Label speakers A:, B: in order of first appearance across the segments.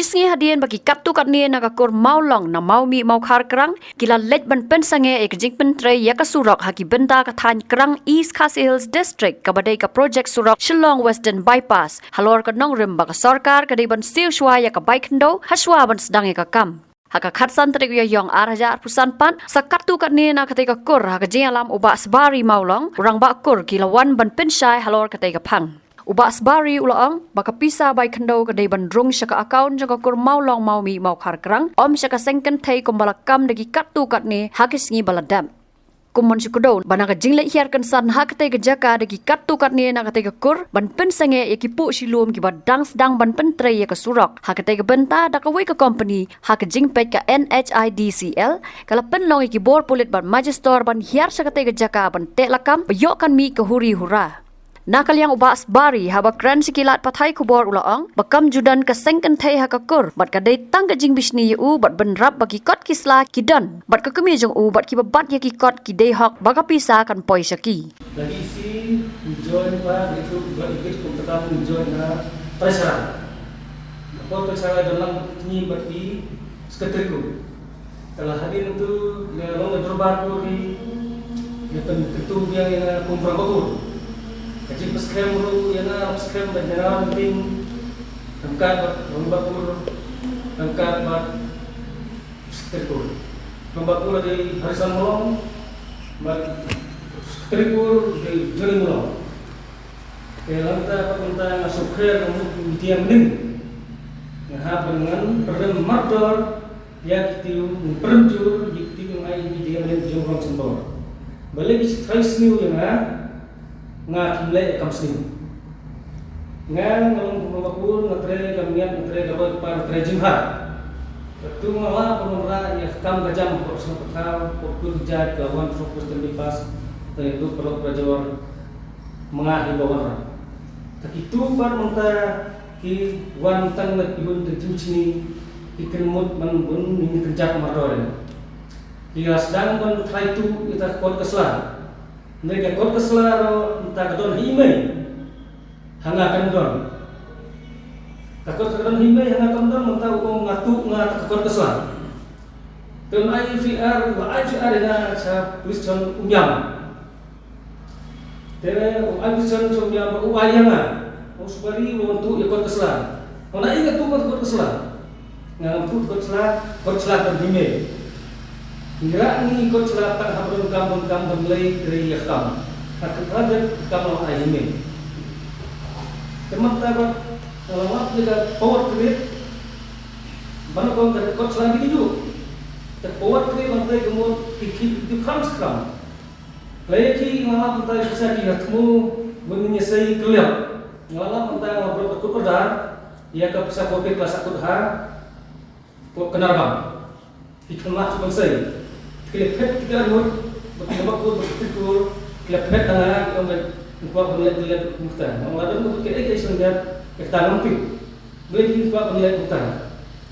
A: sengi hadian bagi katu kat ni na kakur maulong na maumi mau khar kerang kila lej ban pen sange ek jing pen tre ya ka surok haki benda ka than kerang East Khasi Hills District ka badai ka project surok Shillong Western Bypass halor ka nong rim ba ka sarkar ka dei ban siu shwa ya ka bike ndo haswa ban sedang ya ka kam haka khatsan trik ya yong arhaja pusan pan sakatu kat ni na katai ka kur haka jing alam uba sbari maulong urang ba kur kila wan ban pen shai halor katai ka phang Uba asbari ulaang baka pisa bai kendo ka dei bandrung syaka akaun jaka kur maulong maumi mau khar kerang om syaka sengken thei kumbalakam dagi katu kat ni hakis ngi baladam kumon syukudon banaka jingle hiar kan san hakate ka jaka dagi katu kat ni na kate ka kur ban pen sange yakipu silum ki badang sedang ban pen tre ya ka surok hakate ka benta da ka wei ka company hak jing pet ka NHIDCL kala pen long ki bor pulit ban magister ban hiar syakate ka jaka ban te lakam bayok kan mi ka huri hura Nakal yang uba asbari haba kran sikilat pathai kubor ulaang bakam judan ka sengken thei hakakur bat ka dei tang ka jing bisni u bat benrap bagi kot kisla kidan bat ka kemi jong u bat ki babat ya ki kot ki dei hok baka pisa kan poi syaki
B: lagi si join pa itu buat ikut kumpulan join na pressure apa pressure dalam ni bagi sekreteriku kalau hadir itu dia long berbar ko di ketu yang kumpulan batur Kecil peskrem dulu, ya na peskrem dan general penting, angkat membakur, angkat bat sekretur, membakur di harisan molong, bat sekretur di jeli molong. Kalau kita masuk ke dia mening, ngah dengan perdem martor, dia kitiu perjur, kitiu ai dia mening jumlah sembor. Balik stress new ya na. Nga kimle kam sing nga ngalong kumabakul ngatre kamian ngatre dapat par ngatre jimha tu ngala pemura ya kam gajam ko sa patau ko kurja kawan fokus dan dipas dari itu perlu prajawar mengahi bawan tak itu par monta ki wan tang na ibun terjumsini ikelmut man bun ni kerja kemarin ki sedang ban try tu kita kot keslan mereka kot keselaro entah kedon himai hanga kendon takut kedon himai hanga kendon mentah uang ngatu ngat kot kesel dan IVR ina sa Kristen umyam tere Kristen umyam uayanga usbari untuk ikut kesel ona ingat tu kot kesel ngam tu kot kesel dan himai Ngira ni ikut selatan habrun kampung mulai dari yakam. Takut ada kamu ayam. Teman tahu kalau mak juga power create, mana kau tak ikut selatan itu? Tak power create mantai kamu ikut itu kam sekarang. Lagi ngalah mantai bisa dihatmu menyesai kelihap. Ngalah mantai ngabrol aku pedar, ia ke bisa kopi kelas aku dah, kenarbang. Ikanlah cuma saya. Kelihatan kita nut, berkembang berkumpul, kelihatan tangan, kita buat melihat muka. Orang lain tu kita istilahnya kita nampi, boleh kita melihat muka.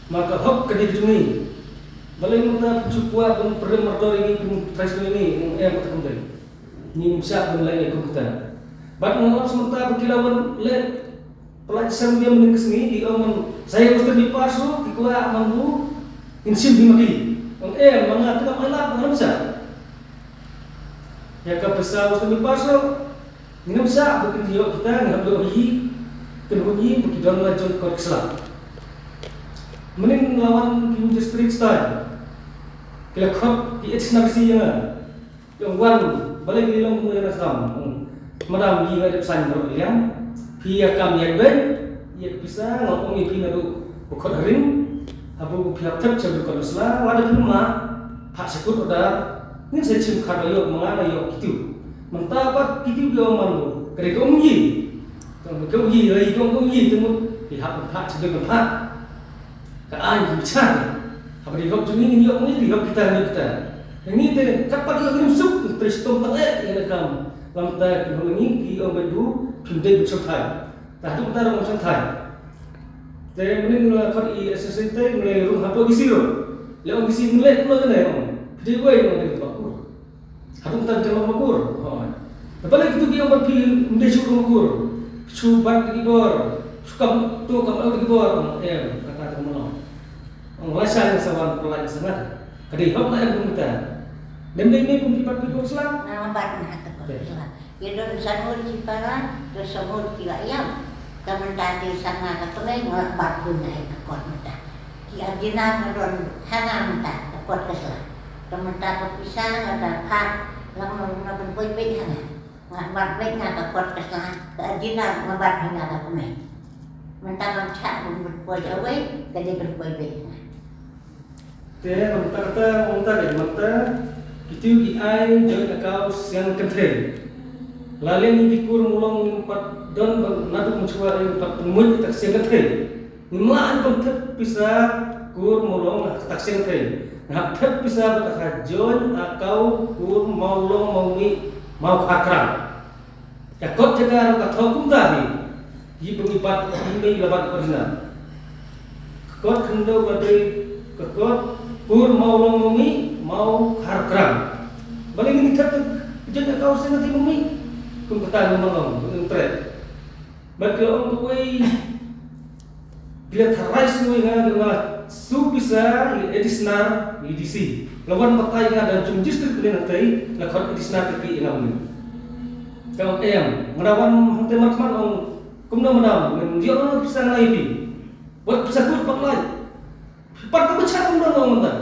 B: Maka hok kedai jumi, boleh kita cukup pun perlu mertua ini pun terus ini yang kita kembali. Ini bisa melihat kita. Bat mengalami sementara berkilauan lihat pelajaran dia meningkat sini, dia saya mesti dipasu, kita mampu insim dimaki. Mga tukang anak, mga bisa. Ya kapasa gusto ni paso, nggak bisa bikin dia kita nggak boleh hi, kenunyi bikin dalam lajon kau kesal. Mending lawan kim district style. Kalau kau di eksnasi yang wan balik di dalam mulai rasam, madam hi nggak ada pesan kalau yang pihak kami yang ben, ya bisa ngomong ini naru bukan harim. Abu pihak tercap berkonsela, wadah rumah, hak sekut udah, ini saya cium karayo mengarah yo gitu, mentapat gitu dia malu, kerja umyi, lagi umyi temu pihak sebelum hak, kean bicara, apa di hok juni ini yo umyi di hok kita, ini teh kapan dia kirim sup, terus tentang yang rekam, lantai ini di ombedu, pindah bersukai, tadi kita orang bersukai. Saya mending kalau SST mulai rumah apa gisi lo, yang gisi mulai pulang kan ya, jadi gue yang ada di bakur, aku tak jalan bakur, tapi lagi tu dia pergi mendesu bakur, cubat di bor, Kamu tu kamu di bawah kata kamu ang lasan sa wan pelaj sangat. Kadi hok na ang kumita. Dendeng ni pun lipat di Islam.
C: Nama bat na kata Islam. Yedon sanur cipara, terus samur kila yam. Kamu tadi sana kata mai ngat bat guna ikut mata. Ki arjina ngadon hana mata ikut Islam. Kamu tak pisah ada hak lang ngadon boy hana. Ngat bat baik ngata ikut Islam. Ke arjina ngabat ngata kumai. Mentang cak boy away kadi berboy baik.
B: Te kata mata kitiu ki ai join accounts yang kentre. Lalu ni dikur mulong empat don nadu mencuba empat pemuj tak siang kentre. Nimaan pun bisa kur mulong tak siang kentre. Nak bisa berkah join akau kur maulong maumi mau akram. Yakot jaga kat hukum tadi. Yi pengipat ini labat koordinat. Kot kendo badai kekot kur mau lomumi mau harkram. Balik ini kata jangan kau sengat mumi. Kum kata ngomong ngentret. Bagi orang tuai bila terai semua dengan su bisa edisnar edisi. Lawan pakai ada jumjis tu boleh nanti lakon edisnar tapi ingat ni. Kau menawan hantar macam orang kumna menam dia orang bisa lagi. Buat bisa kur pakai. Pak kebecar pun dah ngomong tak.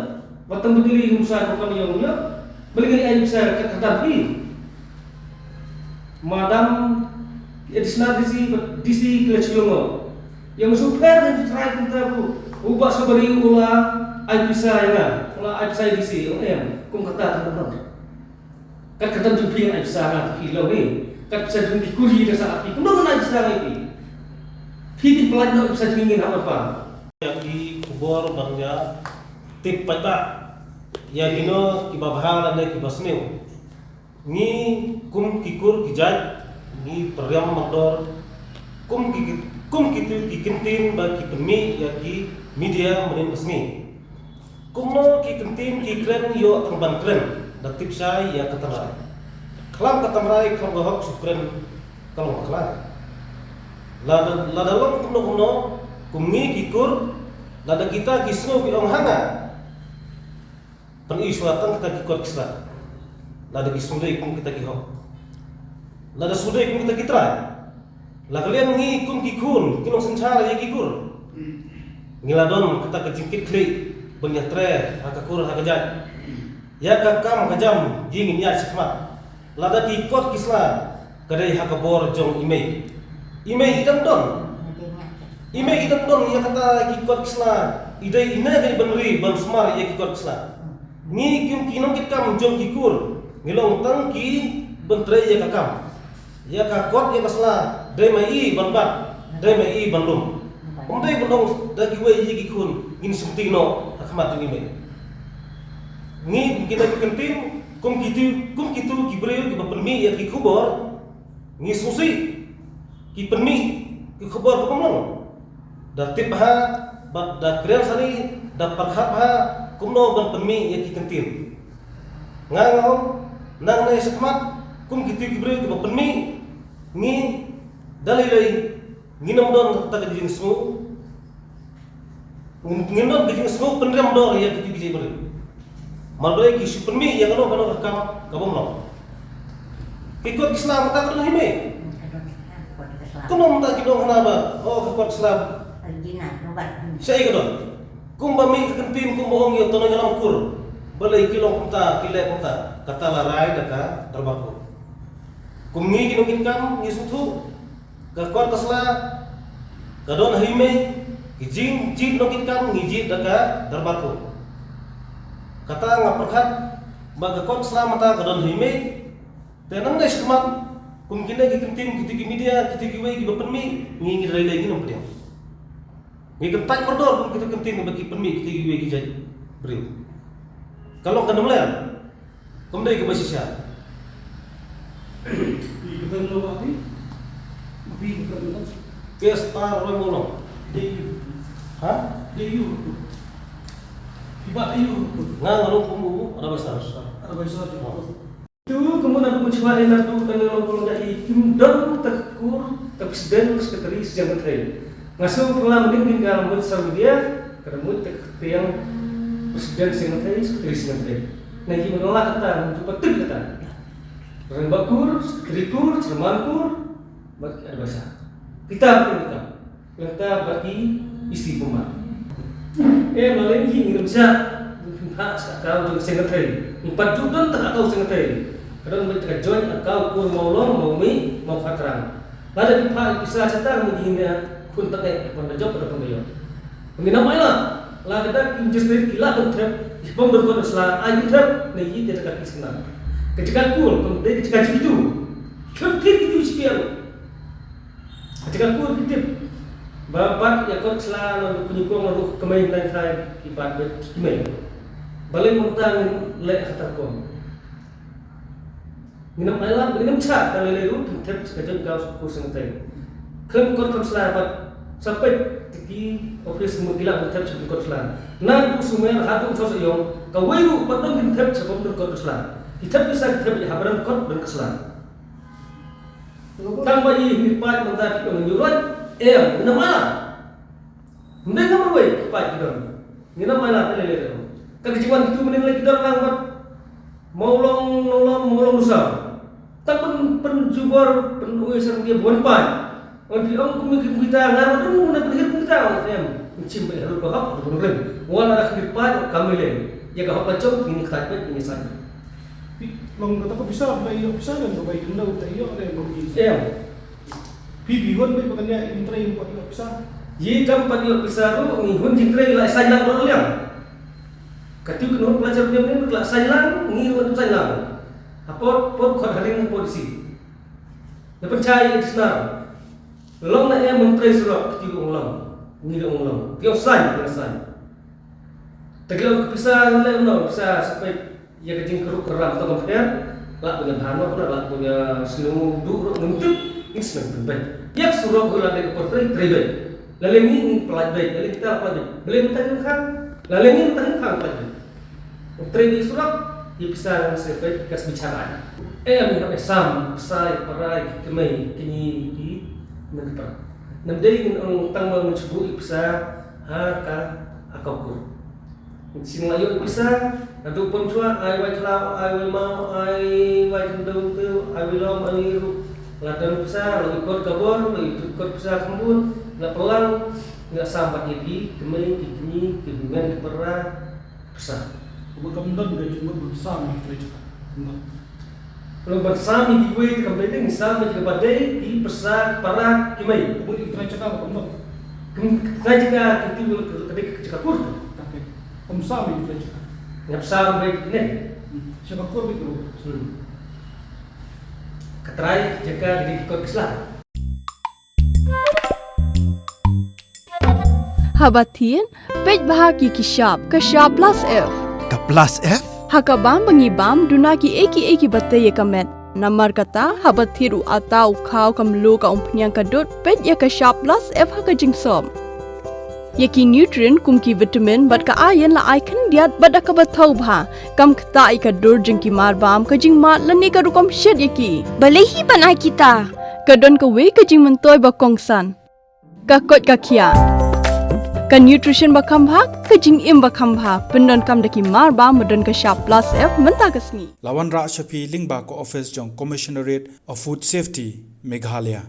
B: Waktu berdiri usaha bukan yang punya, beli ni bisa katapi. Madam edisna disi keleciungo. Yang super dan try kita bu. Ubah seberi ulah ai bisa ya, ulah ai bisa disi. Kum kata teman. Kat kata jumpi ai bisa ngat kilo ni. Kat bisa jumpi kuri desa api. Kum dah ai bisa lagi. Hidup pelan bisa ingin apa?
D: Yang kubor bangnya tip pata ya gino kibabhal ane kibasmeu ni kum kikur kijat ni periam mandor kum kitu kikentin ba kipemi ya ki media menin basmi kum no kikentin kikren yo angban kren datip sai ya katamrai kelam katamrai kelam gahok sukren kalau kelam la dalam kumno kumngi kikur lada kita kisno bilang hanga penisuatan kita kikor kisra lada kisundai kum kita kiho lada sudai kum kita kitra la kalian ngi kum kikun kinong sencara ya kikur ngiladon kita kejingkit kli benyatre hakakur hakajat ya kakam kajam jingin ya sikmat lada kikot kisla kadai hakabor jong imei idam don Ime idam don ya kata kikot kisla idai ina dari benri ban sumar ya kikot kisla ni kim kinong kikam jom kikur ngilong tangki bentre ya kakam ya kakot ya kasla dai mai ban bat dai mai ban lum dai bundong dagi we ya kikun ini sutino hakmat ime ni kita kentin kum kitu kibreu ki bapenmi ya kikubor ni susi ki penmi ki khabar ko pamong da tip ha da krel sani da parhat ha kumno ban penmi ya ki kentin ngangom nang nay sakmat kum kitu kibreu ki bapenmi ni dalilai nginam don ta ka jing smu nginam ka jing smu penrem dor ya kitu ki bre malbai ki supenmi ya kano kam kabom no ikut Islam ta ka hime kuno mta kidong hanaba oh kakot Islam
C: Arjina nobat.
D: saya kedon kumba mi kentin kumba ong yo tono nyalam kur balai kilong kumta kilai kumta kata larai daka terbaku kumngi kinungkin kam yisutu kakot kasla kadon hime kijing jid nungkin kam ngijid daka terbaku kata ngaperkat bagakot selamata kadon hime tenang deh sekemat kumkin lagi kentin kitiki media kitiki wei ki bapenmi ngingi rai lagi nom pediam ngi kentai berdor kum kita kentin bagi penmi kitiki wei ki jai beri kalau kan mulai kum dai ke basisya
B: Kita lo api kita lo
D: ke star roy mono
B: deyu
D: ha
B: deyu iba deyu
D: ngalung kumu ada besar
B: ada besar itu kemudian aku mencoba enak tu dengan orang dari Indon tekur presiden sekretaris yang terakhir Ngasuh pernah mungkin kalau mut Saudi kada mut yang presiden sekretari sekretari. Nah ini menolak kata, mencoba tu kata. Orang bakur, sekretarikur, cermankur, bagi ada bahasa. Kita bagi isi pemak. Malah ini Indonesia hak kau sekretari. 4 juta tak kau sekretari. Kadang mereka join kau pun mau long, mau mi, mau katrang. Lalu di bisa cakap begini. Kun tak pada job pada pembayar. Mengenai mana? Lah kita industri kila kontrap, pom berkon selah ayu trap, nih tidak kaki senang. Ketika kul, kemudian ketika itu, kemudian itu spial. Ketika kul kita, bapak ya kau selah lalu penyukung lalu kemain dan saya ibarat kemain. Balik mentang lek kata kau. Minum alam, minum cak, kalau leru kontrap sekejap kau sentai. Kan kau selamat sampai di office mutilah kontrap sebelum kau selamat. Nanti semua hadu sosok yang kau wayu patang kontrap sebelum kau selamat. Kita bisa kita berhabaran kau dan kesalahan. Tanpa ini part mentari penjuruan, minum alam. Mereka berway kepada kita. Minum alam pelele. Kekejian itu menilai kita orang mau long usah. Tak penjubar penulisan dia bukan pan. Orang orang kita ngarap tu mana berhenti kita orang mencium berharu kahap tu orang. Wala nak dirpat kami le. Ya kahap macam ini kata ini sana.
E: Long kata ko bisa bayo bisa dan ko bayo na tayo le mo gi. Bibihon may paganya intray mo pag bisa.
B: Ye kam pag bisa ro ni hun intray la sayang ro liam. Katiu kenur pelajar dia ni la sayang ni ro sayang. Apa khot haling polisi. Ya percaya di sana. Long na menteri surat katiu ulang. Ni ulang. Dia san. Tegak bisa le no bisa sampai ya kecing keruk keram atau kompeten lah punya bahan apa lah punya senung duduk ngentuk ini senang terbaik ya suruh gula dari portrait terbaik lalu ini pelajari lalu kita pelajari boleh bertanya kan lalu ini bertanya kan pelajari terbaik surat dia bisa sebaik kas bicara melihat sam saya parai kemai kini di negara namdai ingin tanggal mencoba bisa harga akau sing layu bisa nanti pun cua ai wai kelau ai wai mau ai wai kendung tu ai wilom ai ru ladan bisa lalu ikut kabur lalu ikut bisa kembun nggak pelang nggak sampai jadi kemai kini kebungan kepera besar
E: Bukan dan gak cuma bersama itu juga.
B: Kalau bersama di gue kembali ini sama juga pada di besar para kemai
E: Kemudian kita cakap apa enggak?
B: Saya jika kita ketika jika kurang
E: Pemsami kita cakap.
B: yang besar baik ini
E: Siapa kau itu?
B: Keterai jika di ikut Islam.
F: Habatin, pej bahagi kishab, kashab plus F.
G: Ka plus F?
F: Hakabam bangibam dunaki eki batay kamet. Namar kata habathiru atau kau kamlu ka umpnyang kadut pej ya kashab plus F hakajing som. Yaki nutrient kumki vitamin bat ka ayan la icon diat bada ka bathau bha kam kta ikadur jingki marbam kajing mat lani ka rukom shed yaki balehi banai kita kadon ka we kajing mentoy ba kongsan ka kot ka khia ka nutrition ba khambha kajing im ba khambha pendon kam daki marba modon ka sharp plus F menta kasni
G: Lawan Ra Shafi Lingba ko office jong Commissionerate of Food Safety Meghalaya